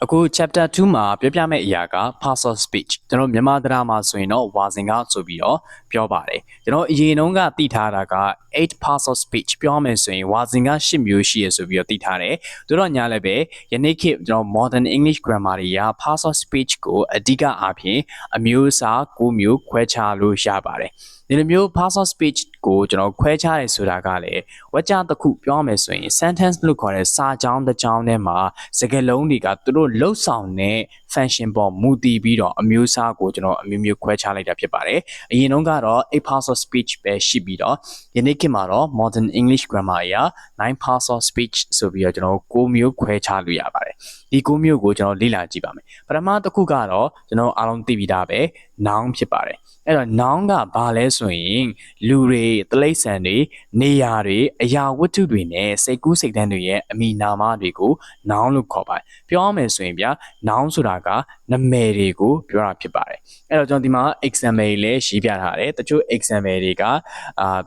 အခု chapter 2မှာပြောပြမယ့်အရာက parts of speech ကျွန်တော်မြန်မာတရားမှာဆိုရင်တော့ဝါစဉ်ကဆိုပြီးတော့ပြောပါတယ်ကျွန်တော်အရင်တုန်းကသိထားတာက8 parts of speech ပြောမယ်ဆိုရင်ဝါစဉ်က10မျိုးရှိရဆိုပြီးတော့သိထားတယ်တို့တော့ညာလည်းပဲယနေ့ခေတ်ကျွန်တော် modern English grammar တွေက parts of speech ကိုအဓိကအားဖြင့်အမျိုးအစား9မျိုးခွဲခြားလို့ရပါတယ်ဒီလိုမျိုး parts of speech ကိုကျွန်တော်ခွဲခြားရဲဆိုတာကလည်းဝါကျတစ်ခုပြောမယ်ဆိုရင် sentence လို့ခေါ်တဲ့စာကြောင်းတစ်ကြောင်းထဲမှာစကားလုံးတွေကသူတို့လှုပ်ဆောင်တဲ့ function ပေါ်မူတည်ပြီးတော့အမျိုးအစားကိုကျွန်တော်အမျိုးမျိုးခွဲခြားလိုက်တာဖြစ်ပါတယ်အရင်တုန်းကတော့8 parts of speech ပဲရှိပြီးတော့ယနေ့ခေတ်မှာတော့ modern English grammar အရ9 parts of speech ဆိုပြီးတော့ကျွန်တော်9မျိုးခွဲခြားလို့ရပါတယ်ဒီ9မျိုးကိုကျွန်တော်လေ့လာကြည့်ပါမယ်ပထမတစ်ခုကတော့ကျွန်တော်အားလုံးသိပြီးသားပဲ noun ဖြစ်ပါတယ်အဲ့တော့ noun ကဘာလဲဆိုရင်လူတွေတိရစ္ဆာန်တွေနေရာတွေအရာဝတ္ထုတွေနဲ့စိတ်ကူးစိတ်သန်းတွေရဲ့အမည်နာမတွေကို noun လို့ခေါ်ပါတယ်ပြောရမယ်ဆိုရင်ဗျာ noun ဆိုတာကနာမည်တွေကိုပြောတာဖြစ်ပါတယ်အဲ့တော့ကျွန်တော်ဒီမှာ example တွေလည်းရေးပြထားတယ်တချို့ example တွေက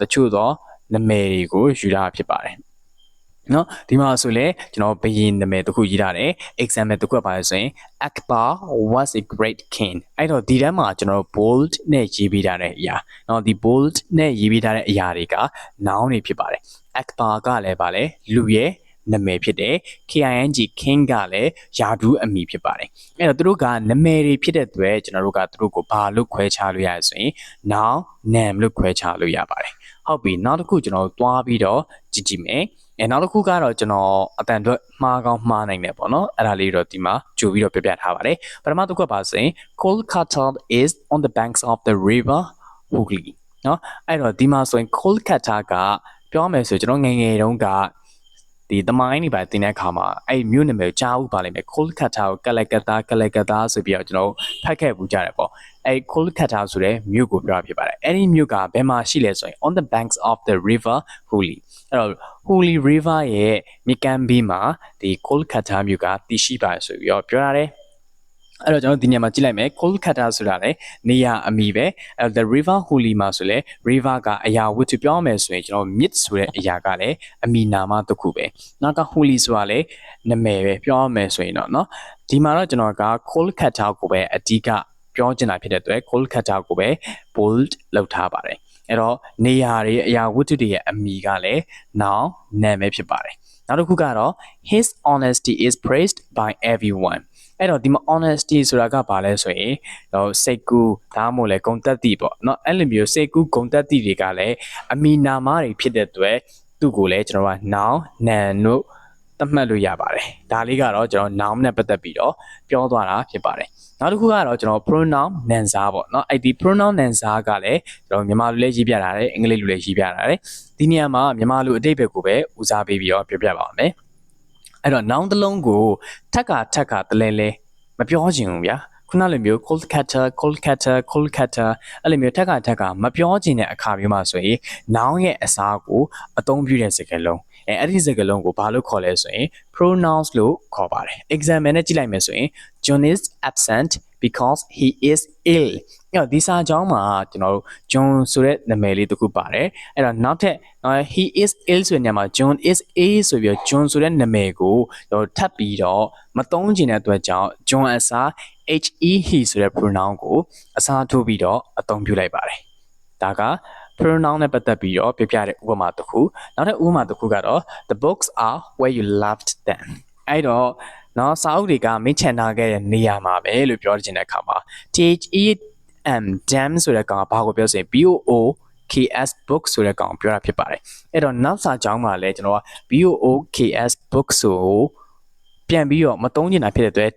တချို့သောနာမည်တွေကိုယူတာဖြစ်ပါတယ်နော်ဒီမှာဆိုလဲကျွန်တော်ဘယင်နာမည်တစ်ခုရေးထားတယ် example တစ်ခုပါလဲဆိုရင် Akbar was a great king အဲ့တော့ဒီထဲမှာကျွန်တော် bold နဲ့ရေးပေးထားတဲ့အရာနော်ဒီ bold နဲ့ရေးပေးထားတဲ့အရာတွေက noun တွေဖြစ်ပါတယ် Akbar ကလည်းပါလဲလူရဲ့နာမည်ဖြစ်တယ် king ကလည်းယာဒူးအမည်ဖြစ်ပါတယ်အဲ့တော့သူတို့ကနာမည်တွေဖြစ်တဲ့အတွက်ကျွန်တော်တို့ကသူတို့ကိုဘာလို့ခွဲခြားလို့ရလဲဆိုရင် noun name လို့ခွဲခြားလို့ရပါတယ်ဟုတ်ပြီနောက်တစ်ခုကျွန်တော်တွားပြီးတော့ကြည့်ကြည့်မယ်နောက်တစ်ခုကတော့ကျွန်တော်အတန်အတွက်မှားကောင်းမှားနိုင်တယ်ပေါ့နော်အဲ့ဒါလေးတော့ဒီမှာကြိုပြီးတော့ပြပြထားပါတယ်ပထမတစ်ခုပါဆိုရင် Kolkata is on the banks of the river Hooghly နော်အဲ့တော့ဒီမှာဆိုရင် Kolkata ကပြောမယ်ဆိုကျွန်တော်ငယ်ငယ်တုန်းကဒီသမိုင်းတွေပါတင်တဲ့အခါမှာအဲ့မြို့နာမည်ကိုကြားဦးပါလိမ့်မယ် Kolkata ကိုကလကတာဆိုပြီးတော့ကျွန်တော်ဖတ်ခဲ့ပူကြတယ်ပေါ့အဲ့ Kolkata ဆိုတဲ့မြို့ကိုပြောတာဖြစ်ပါတယ်အဲ့ဒီမြို့ကဘယ်မှာရှိလဲဆိုရင် on the banks of the river Hooghly အဲ့တော့ Hooghly River ရဲ့မြစ်ကမ်းဘေးမှာဒီ Kolkata မြို့ကတည်ရှိပါဆိုပြီးတော့ပြောရတယ်အဲ့တော့ကျွန်တော်ဒီနေရာမှာကြည့်လိုက်မယ် Kolkata ဆိုတာလေနေရာအမည်ပဲအဲ့ the river Hooghly မှာဆိုလေ river ကအရာဝတ္ထုပြောမယ်ဆိုရင်ကျွန်တော်မြစ်ဆိုတဲ့အရာကလည်းအမည်နာမတစ်ခုပဲနောက်က Hooghly ဆိုတာလေနာမည်ပဲပြောမယ်ဆိုရင်တော့เนาะဒီမှာတော့ကျွန်တော်က Kolkata ကိုပဲအဓိကပြောချင်တာဖြစ်တဲ့အတွက် Kolkata ကိုပဲ bold လောက်ထားပါတယ်အဲ့တော့နေရာတွေအရာဝတ္ထုတွေရဲ့အမည်ကလည်း noun နာမည်ဖြစ်ပါတယ်နောက်တစ်ခုကတော့ his honesty is praised by everyone အဲ့တော့ဒီမှာ honesty ဆိုတာကဘာလဲဆိုရင်စိတ်ကူးဒါမှမဟုတ်လေဂုဏ်သက်တည်ပေါ့เนาะအဲ့လိုမျိုးစိတ်ကူးဂုဏ်သက်တည်တွေကလည်းအမည်နာမတွေဖြစ်တဲ့အတွက်သူ့ကိုလည်းကျွန်တော်က noun နာမ်လို့သတ်မှတ်လို့ရပါတယ်ဒါလေးကတော့ကျွန်တော် noun နဲ့ပတ်သက်ပြီးတော့ပြောသွားတာဖြစ်ပါတယ်နောက်တစ်ခုကတော့ကျွန်တော် pronoun နာမ်စားပေါ့เนาะအဲ့ဒီ pronoun နာမ်စားကလည်းကျွန်တော်မြန်မာလူလည်းရေးပြတာတယ်အင်္ဂလိပ်လူလည်းရေးပြတာတယ်ဒီနေရာမှာမြန်မာလူအတိတ်ဘက်ကိုပဲဦးစားပေးပြီးတော့ပြောပြပါမယ်အဲ့တော့ noun တစ်လုံးကိုထက်ကတလဲလဲမပြောချင်ဘူးဗျာခုနလိုမျိုး Kolkata အဲ့လိုမျိုးထက်ကမပြောချင်တဲ့အခါမျိုးမှာဆိုရင် noun ရဲ့အစားကိုအသုံးပြုတဲ့စကားလုံးအဲ့ဒီစကားလုံးကိုဘာလို့ခေါ်လဲဆိုရင် pronouns လို့ခေါ်ပါတယ် example နဲ့ကြည့်လိုက်မယ်ဆိုရင် John is absent because he is ill အဲ့တော့ဒီစာကြောင်းမှာကျွန်တော်တို့ John ဆိုတဲ့နာမည်လေးတစ်ခုပါတယ်အဲ့တော့နောက်ထပ် he is ill ဆိုတဲ့နေရာမှာ John is a ဆိုပြီးတော့ John ဆိုတဲ့နာမည်ကိုကျွန်တော်ထပ်ပြီးတော့မသုံးချင်တဲ့အတွက်ကြောင့် John အစား he ဆိုတဲ့ pronoun ကိုအစားထိုးပြီးတော့အသုံးပြုလိုက်ပါတယ်ဒါကpronoun နဲ့ပတ်သက်ပြီးတော့ပြပြတဲ့ဥပမာတစ်ခုနောက်ထပ်ဥပမာတစ်ခုကတော့ the books are where you left them အဲ့တော့နော်စာအုပ်တွေကမင်းချန်ထားခဲ့တဲ့နေရာမှာပဲလို့ပြောချင်တဲ့အခါမှာ them ဆိုတဲ့ကောင်ကဘာကိုပြောဆိုရင် BOOKS book ဆိုတဲ့ကောင်ပြောတာဖြစ်ပါတယ်အဲ့တော့နောက်စာကြောင်းမှာလည်းကျွန်တော်က BOOKS book ဆိုပြန်ပြီးတော့မသုံးချင်တာဖြစ်တဲ့အတွက်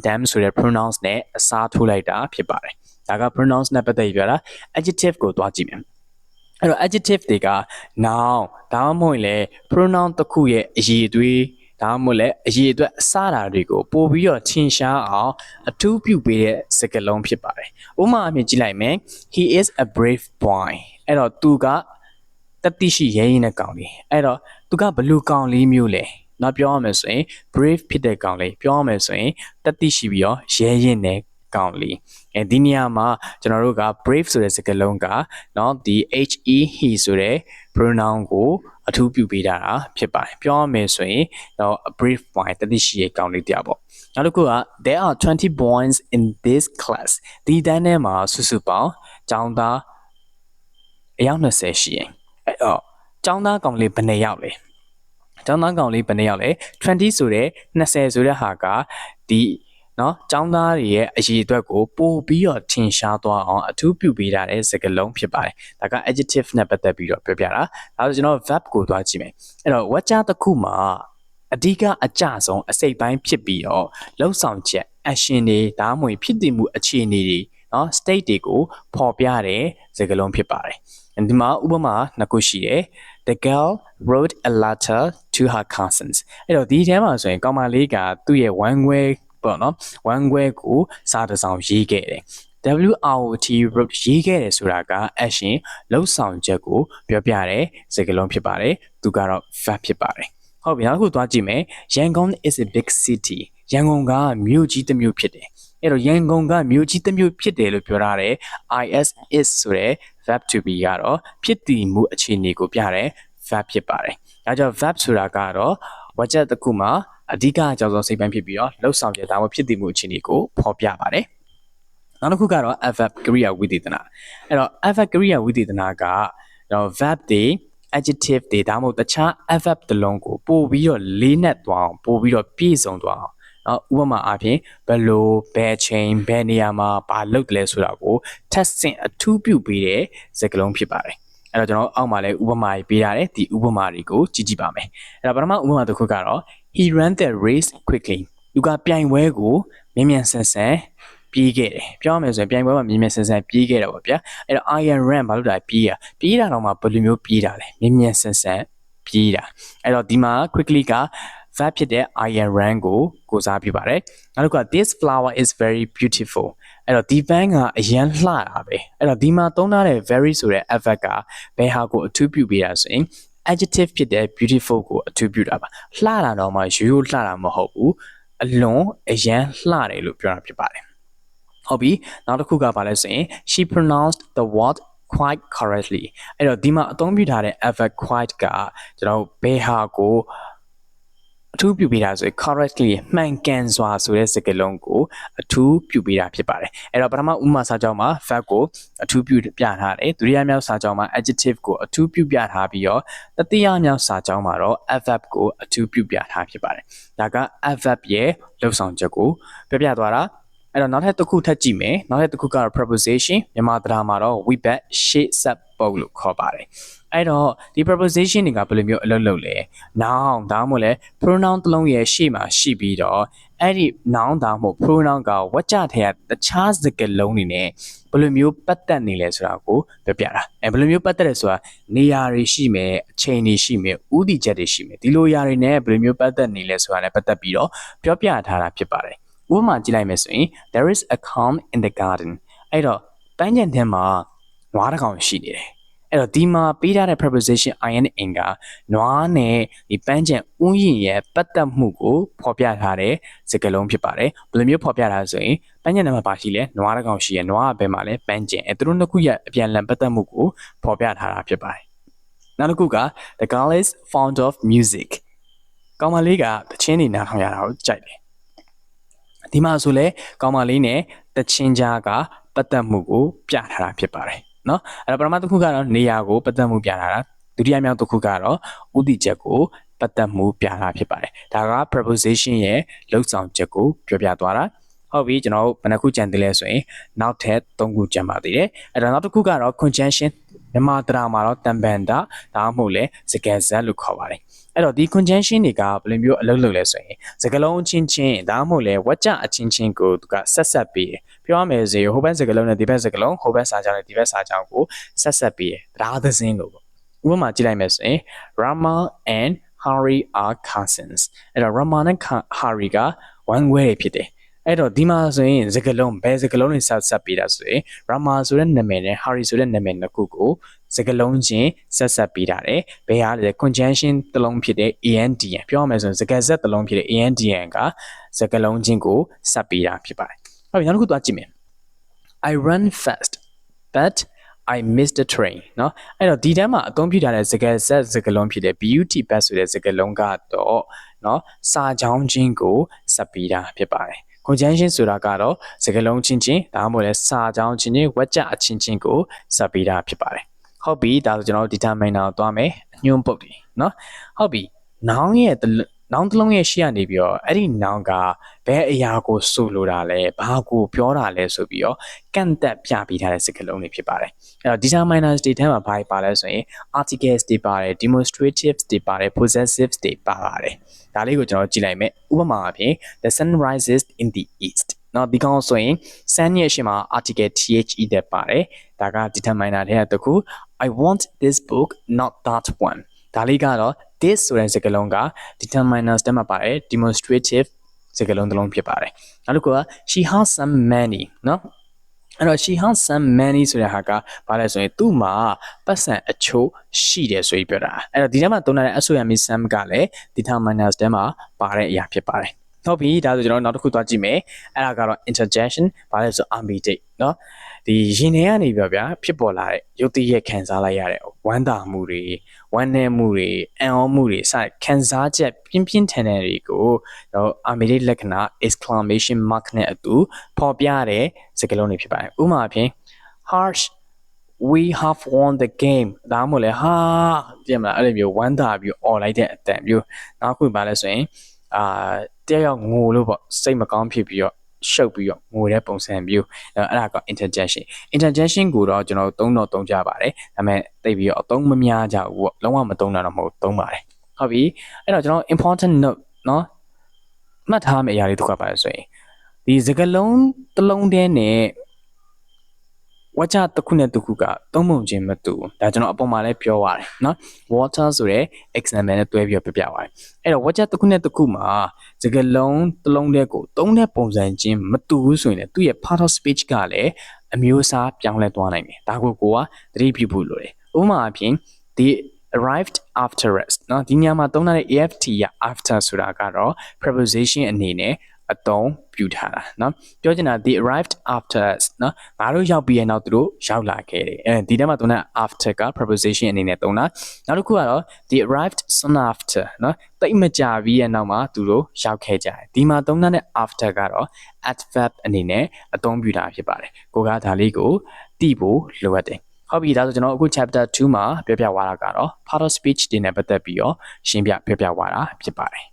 them ဆိုတဲ့ pronouns နဲ့အစားထိုးလိုက်တာဖြစ်ပါတယ်ဒါက pronouns နဲ့ပတ်သက်ပြီးပြောတာ adjective ကိုသွားကြည့်မယ်အဲ့တော့ adjective တွေက noun ဒါမှမဟုတ်လေ pronoun တစ်ခုရဲ့အရေးအသွေးဒါမှမဟုတ်လေအရေးအတွက်အစတာတွေကိုပို့ပြီးတော့ထင်ရှားအောင်အထူးပြုပေးတဲ့စကားလုံးဖြစ်ပါတယ်ဥပမာအဖြစ်ကြည့်လိုက်မယ် he is a brave boy အဲ့တော့သူကတတိရှိရဲရင်တဲ့ကောင်လေးအဲ့တော့သူကဘလူကောင်လေးမျိုးလေနောက်ပြောရမယ်ဆိုရင် brave ဖြစ်တဲ့ကောင်လေးပြောရမယ်ဆိုရင်တတိရှိပြီးတော့ရဲရင်တဲ့ ကောင်လေးဒီနေရာမှာကျွန်တော်တို့က brave ဆိုတဲ့စကားလုံးကเนาะဒီ he ဆိုတဲ့ pronoun ကိုအထူးပြုပေးတာဖြစ်ပါတယ်ပြောရမယ်ဆိုရင်တော့ a brave boy တတိရှိရဲ့ကောင်လေးတရားပေါ့နောက်တစ်ခုက there are 20 boys in this class ဒီတန်းထဲမှာစုစုပေါင်းကျောင်းသားအယောက်20ရှိရင်အဲ့တော့ကျောင်းသားကောင်လေးဘယ်နှစ်ယောက်လဲကျောင်းသားကောင်လေးဘယ်နှစ်ယောက်လဲ20ဆိုတဲ့20ဆိုတဲ့ဟာကဒီเนาะကျောင်းသားတွေရဲ့အရေးအတွက်ကိုပို့ပြီးတော့ထင်ရှားသွားအောင်အထူးပြုပေးထားတဲ့စကားလုံးဖြစ်ပါတယ်ဒါက adjective နဲ့ပတ်သက်ပြီးတော့ပြောပြတာဒါဆိုကျွန်တော် verb ကိုသွားကြည့်မယ်အဲ့တော့ဝါကျတစ်ခုမှာအဓိကအကျဆုံးအစိတ်ပိုင်းဖြစ်ပြီးတော့လှုပ်ဆောင်ချက် action တွေဒါမှမဟုတ်ဖြစ်တည်မှုအခြေအနေတွေเนาะ state တွေကိုဖော်ပြတဲ့စကားလုံးဖြစ်ပါတယ်ဒီမှာဥပမာနှစ်ခုရှိတယ်The girl wrote a letter to her cousins အဲ့တော့ဒီထဲမှာဆိုရင်ကောင်မလေးကသူ့ရဲ့ဝမ်းခွဲပေါ့နော်ဝမ်းခွဲကိုစာတစ်စောင်ရေးခဲ့တယ် WROT wrote ရေးခဲ့တယ်ဆိုတာက action လှုပ်ဆောင်ချက်ကိုပြောပြတဲ့စကားလုံးဖြစ်ပါတယ်သူကတော့ verb ဖြစ်ပါတယ်ဟုတ်ပြီနောက်တစ်ခုသွားကြည့်မယ် Yangon is a big city ရန်ကုန်ကမြို့ကြီးတစ်မြို့ဖြစ်တယ်အဲ့တော့ရန်ကုန်ကမြို့ကြီးတစ်မြို့ဖြစ်တယ်လို့ပြောထားတယ် is ဆိုတဲ့ verb to be ကတော့ဖြစ်တည်မှုအခြေအနေကိုပြတဲ့ verb ဖြစ်ပါတယ်ဒါကြောင့် verb ဆိုတာကတော့ဝါကျတစ်ခုမှာအဓိကအကြောင်းဆုံးစိတ်ပိုင်းဖြစ်ပြီးတော့လှုပ်ဆောင်ချက်ဒါမှဖြစ်တည်မှုအခြေအနေကိုဖော်ပြပါတယ်နောက်တစ်ခုကတော့ adverb ကရိယာဝိသေသနာအဲ့တော့ adverb ကရိယာဝိသေသနာက verb တွေ adjective တွေဒါမှမဟုတ်တခြား adverb တစ်လုံးကိုပို့ပြီးတော့လေးနက်သွားအောင်ပို့ပြီးတော့ပြည့်စုံသွားအောင်နော်ဥပမာအားဖြင့်ဘယ်လိုဘယ်ချိန်ဘယ်နေရာမှာဘာလုပ်တယ်လဲဆိုတာကိုထပ်ဆင့်အထူးပြုပေးတဲ့စကားလုံးဖြစ်ပါတယ်အဲ့တော့ကျွန်တော်အောက်မှာလည်းဥပမာရေးပေးထားတယ်ဒီဥပမာတွေကိုကြည့်ကြည့်ပါမယ်အဲ့တော့ပထမဥပမာတစ်ခုကတော့ he ran the race quickly သူကပြိုင်ပွဲကိုမြန်မြန်ဆန်ဆန်ပြေးခဲ့တယ်ပြောရမယ်ဆိုရင်ပြိုင်ပွဲမှာမြန်မြန်ဆန်ဆန်ပြေးခဲ့တယ်ပေါ့ဗျာအဲ့တော့ I ran ဘာလို့လဲပြေးတာတော့မှဘယ်လိုမျိုးပြေးတာလဲမြန်မြန်ဆန်ဆန်ပြေးတာအဲ့တော့ဒီမှာ quickly က verb ဖြစ်တဲ့ I ran ကိုစားပြုပါတယ်နောက်တစ်ခုက this flower is very beautiful အဲ့တော့ဒီပန်းကအရန်လှတာပဲအဲ့တော့ဒီမှာသုံးထားတဲ့ very ဆိုတဲ့ adverb ကဘယ်ဟာကိုအထူးပြုပေးတာဆိုရင် adjective ဖြစ်တဲ့ beautiful ကိုအထူးပြုတာပါလှတာတော့မှရိုးရိုးလှတာမဟုတ်ဘူးအလွန်အရန်လှတယ်လို့ပြောတာဖြစ်ပါတယ်ဟုတ်ပြီနောက်တစ်ခုကဘာလဲဆိုရင် she pronounced the word quite correctly အဲ့တော့ဒီမှာအသုံးပြုထားတဲ့ adverb quite ကကျွန်တော်ဘယ်ဟာကိုအထူးပြုပေးတာဆိုရင် correctly မှန်ကန်စွာဆိုတဲ့စကားလုံးကိုအထူးပြုပေးတာဖြစ်ပါတယ်အဲ့တော့ပထမဥပမာစာကြောင်းမှာ verb ကိုအထူးပြုပြထားတယ်ဒုတိယမြောက်စာကြောင်းမှာ adjective ကိုအထူးပြုပြထားပြီးတော့တတိယမြောက်စာကြောင်းမှာတော့ adverb ကိုအထူးပြုပြထားဖြစ်ပါတယ်ဒါက adverb ရဲ့လှုပ်ဆောင်ချက်ကိုပြသွားတာအဲ့တော့နောက်ထပ်တစ်ခုထပ်ကြည့်မယ်နောက်ထပ်တစ်ခုကတော့ preposition မြန်မာတရားမှာတော့ we bet ရှေ့ဆက်ပုတ်လို့ခေါ်ပါတယ်အဲ့တော့ဒီ preposition တွေကဘယ်လိုမျိုးအလုပ်လုပ်လဲ noun ဒါမှမဟုတ်လဲ pronoun တစ်လုံးရဲ့ရှေ့မှာရှိပြီးတော့အဲ့ဒီ noun ဒါမှမဟုတ် pronoun ကဝကြထဲကတခြားစကားလုံးတွေနဲ့ဘယ်လိုမျိုးပတ်သက်နေလဲဆိုတာကိုပြောပြတာဘယ်လိုမျိုးပတ်သက်လဲဆိုတာနေရာတွေရှိမယ်အချိန်တွေရှိမယ်ဥတီချက်တွေရှိမယ်ဒီလိုຢာတွေနဲ့ဘယ်လိုမျိုးပတ်သက်နေလဲဆိုတာနဲ့ပတ်သက်ပြီးတော့ပြောပြထားတာဖြစ်ပါတယ်ဥပမာကြည့်လိုက်မယ်ဆိုရင် there is a cow in the garden အဲ့တော့ပန်းခြံထဲမှာနွားတစ်ကောင်ရှိနေတယ်အဲ့တော့ဒီမှာပေးထားတဲ့ preposition in ကနွားနဲ့ဒီပန်းခြံဥယျာဉ်ရဲ့ပတ်သက်မှုကိုဖော်ပြထားတဲ့စကားလုံးဖြစ်ပါတယ်ဘယ်လိုမျိုးဖော်ပြထားလဲဆိုရင်ပန်းခြံထဲမှာပါရှိလဲနွားတစ်ကောင်ရှိရနွားကဘယ်မှာလဲပန်းခြံသူတို့နှစ်ခုရဲ့အပြန်အလှန်ပတ်သက်မှုကိုဖော်ပြထားတာဖြစ်ပါတယ်နောက်တစ်ခုက the girl is fond of music ကောင်မလေးကသချင်းတွေနားထောင်ရတာကိုကြိုက်တယ်ဒီမှာဆိုလဲကောင်မလေးနဲ့တချင်းကြားကပတ်သက်မှုကိုပြထားတာဖြစ်ပါတယ်เนาะအဲ့တော့ပထမတစ်ခုကတော့နေရာကိုပတ်သက်မှုပြထားတာဒုတိယမြောက်တစ်ခုကတော့ဥတီချက်ကိုပတ်သက်မှုပြထားဖြစ်ပါတယ်ဒါက preposition ရဲ့လှုပ်ဆောင်ချက်ကိုပြောပြသွားတာဟုတ်ပြီကျွန်တော်ဘယ်နှခုကြံသေးလဲဆိုရင်နောက်ထပ်3ခုကြံပါသေးတယ်အဲ့တော့နောက်တစ်ခုကတော့ conjunction မြန်မာတရားမှာတော့တံပန်တာဒါမှမဟုတ်လဲစကားဆက်လို့ခေါ်ပါတယ်အဲ့တော့ဒီ conjunction တွေကဘယ်လိုမျိုးအလုပ်လုပ်လဲဆိုရင်စကားလုံးချင်းချင်းဒါမှမဟုတ်လဲဝကြအချင်းချင်းကိုသူကဆက်ပြီးပြောရမယ်ဆိုရင်ဟိုဘက်စကားလုံးနဲ့ဒီဘက်စကားလုံးဟိုဘက်စာကြောင်းနဲ့ဒီဘက်စာကြောင်းကိုဆက်ပြီးတရားသင်းလို့ပေါ့ဥပမာကြည့်လိုက်မယ်ဆိုရင် Rama and Hari are cousins အဲ့တော့ Rama နဲ့ Hari ကဝမ်းခွဲတွေဖြစ်တယ်အဲ့တော့ဒီမှာဆိုရင်စကားလုံးဘယ်စကားလုံးတွေဆက်ပြီးတာဆိုရင် Rama ဆိုတဲ့နာမည်နဲ့ Hari ဆိုတဲ့နာမည်နှစ်ခုကိုစကားလုံးချင်းဆက်ပြီးတာတယ်ဘယ်ဟာလဲ conjunction တစ်လုံးဖြစ်တဲ့ and ပြောရမယ်ဆိုရင်စကားဆက်တစ်လုံးဖြစ်တဲ့ and ကစကားလုံးချင်းကိုဆက်ပြီးတာဖြစ်ပါတယ် ဟုတ်ပြီနောက်တစ်ခုသွားကြည့်မယ် I run fast but I missed the train เนาะအဲ့တော့ဒီတန်းမှာအသုံးပြုထားတဲ့စကားဆက်စကားလုံးဖြစ်တဲ့ BUT bus ဆိုတဲ့စကားလုံးကတော့เนาะစာကြောင်းချင်းကိုဆက်ပြီးတာဖြစ်ပါတယ် conjunction ဆိုတာကတော့စကားလုံးချင်းချင်းဒါမှမဟုတ်လဲစာကြောင်းချင်းချင်းဝက်ကြအချင်းချင်းကိုဆက်ပြီးတာဖြစ်ပါတယ်ဟုတ်ပြီဒါဆိုကျွန်တော်တို့ determiner ကိုသွားမယ်အညွှန်းပုတ်တယ်เนาะဟုတ်ပြီ noun ရဲ့နောင်တစ်လုံးရဲ့ရှေ့ကနေပြီးတော့အဲ့ဒီနောင်ကဘယ်အရာကိုဆိုလိုတာလဲဘာကိုပြောတာလဲဆိုပြီးတော့ကန့်သက်ပြပေးထားတဲ့စကားလုံးတွေဖြစ်ပါတယ်အဲ့တော့ determiners တွေထဲမှာဘာပါလဲဆိုရင် articles တွေပါတယ် demonstratives တွေပါတယ် possessives တွေပါပါတယ်ဒါလေးကိုကျွန်တော်ကြည့်လိုက်မယ်ဥပမာအဖြစ် the sun rises in the east နော်ဒီကောင်ဆိုရင် sun ရဲ့ရှေ့မှာ article the တဲ့ပါတယ်ဒါက determiner ထဲကတစ်ခု I want this book not that one ဒါလေးကတော့ this ဆိုတဲ့စကားလုံးက determiners ထဲမှာပါတယ် demonstrative စကားလုံးတစ်လုံးဖြစ်ပါတယ်နောက်တစ်ခုက she has some money เนาะအဲ့တော့ she has some money ဆိုတဲ့ဟာကဘာလဲဆိုရင်သူ့မှာပတ်စံအချို့ရှိတယ်ဆိုပြီးပြောတာအဲ့တော့ဒီထဲမှာသုံးထားတဲ့ SOME sum ကလည်း determiners ထဲမှာပါတဲ့အရာဖြစ်ပါတယ်ဟုတ်ပြီဒါဆိုကျွန်တော်နောက်တစ်ခုသွားကြည့်မယ်အဲ့ဒါကတော့ interjection ဘာလဲဆို ambiguity เนาะဒီရင်ထဲကနေပြောဗျာဖြစ်ပေါ်လာတဲ့ရုပ်တရက်ခံစားလိုက်ရတဲ့ဝမ်းသာမှုတွေဝမ်းနည်းမှုတွေအံ့ဩမှုတွေစတဲ့ခံစားချက်ပြင်းပြင်းထန်ထန်တွေကိုတော့ ambiguity လက္ခဏာ exclamation mark နဲ့အတူပေါ်ပြတဲ့စကားလုံးတွေဖြစ်ပါတယ်ဥပမာအဖြစ် harsh we have won the game ဒါမှမဟုတ်လေဟာကြည့်မလားအဲ့လိုမျိုးဝမ်းသာပြီးអော်လိုက်တဲ့အတန်မျိုးနောက်ခုပါလဲဆိုရင်တယောက်ငိုလို့ပေါ့စိတ်မကောင်းဖြစ်ပြီးတော့ရှုပ်ပြီးတော့ငိုတဲ့ပုံစံမျိုးအဲ့ဒါက interjection ကိုတော့ကျွန်တော်သုံးကြပါတယ်ဒါပေမဲ့သိပြီးတော့အသုံးမများကြဘူးပေါ့လုံးဝမသုံးတာတော့မဟုတ်သုံးပါတယ်ဟုတ်ပြီအဲ့တော့ကျွန်တော် important note เนาะမှတ်ထားမယ့်အရာလေးတစ်ခုပါလဲဆိုရင်ဒီစကားလုံးတစ်လုံးတည်းနဲ့ဝါကျတစ်ခုနဲ့တစ်ခုကသုံးပုံချင်းမတူဒါကျွန်တော်အပေါ်မှာလည်းပြောပါတယ်เนาะ water ဆိုတဲ့ example နဲ့တွဲပြီးပြပြပါတယ်အဲ့တော့ဝါကျတစ်ခုနဲ့တစ်ခုမှာစကားလုံးတစ်လုံးတည်းကိုသုံးတဲ့ပုံစံချင်းမတူဘူးဆိုရင်လည်းသူ့ရဲ့ part of speech ကလည်းအမျိုးအစားပြောင်းလဲသွားနိုင်တယ်ဒါကိုကသတိပြုဖို့လိုတယ်ဥပမာအဖြစ် the arrived after us เนาะဒီညမှာသုံးထားတဲ့ aft ရ after ဆိုတာကတော့ preposition အနေနဲ့အသုံးပြုထားတာเนาะပြောချင်တာ they arrived after us เนาะငါတို့ရောက်ပြီးရင်တော့သူတို့ရောက်လာခဲ့တယ်အဲဒီထဲမှာသုံးတဲ့ after က preposition အနေနဲ့သုံးတာနောက်တစ်ခုကတော့ they arrived soon after เนาะတိတ်မကြာပြီးရဲ့နောက်မှာသူတို့ရောက်ခဲ့ကြတယ်ဒီမှာသုံးတဲ့ after ကတော့ adverb အနေနဲ့အသုံးပြုတာဖြစ်ပါတယ်ကိုကဒါလေးကိုသိဖို့လိုအပ်တယ်ဟုတ်ပြီဒါဆိုကျွန်တော်အခု chapter 2မှာပြောပြသွားတာကတော့ part of speech တွေနဲ့ပတ်သက်ပြီးတော့ရှင်းပြပြောပြသွားတာဖြစ်ပါတယ်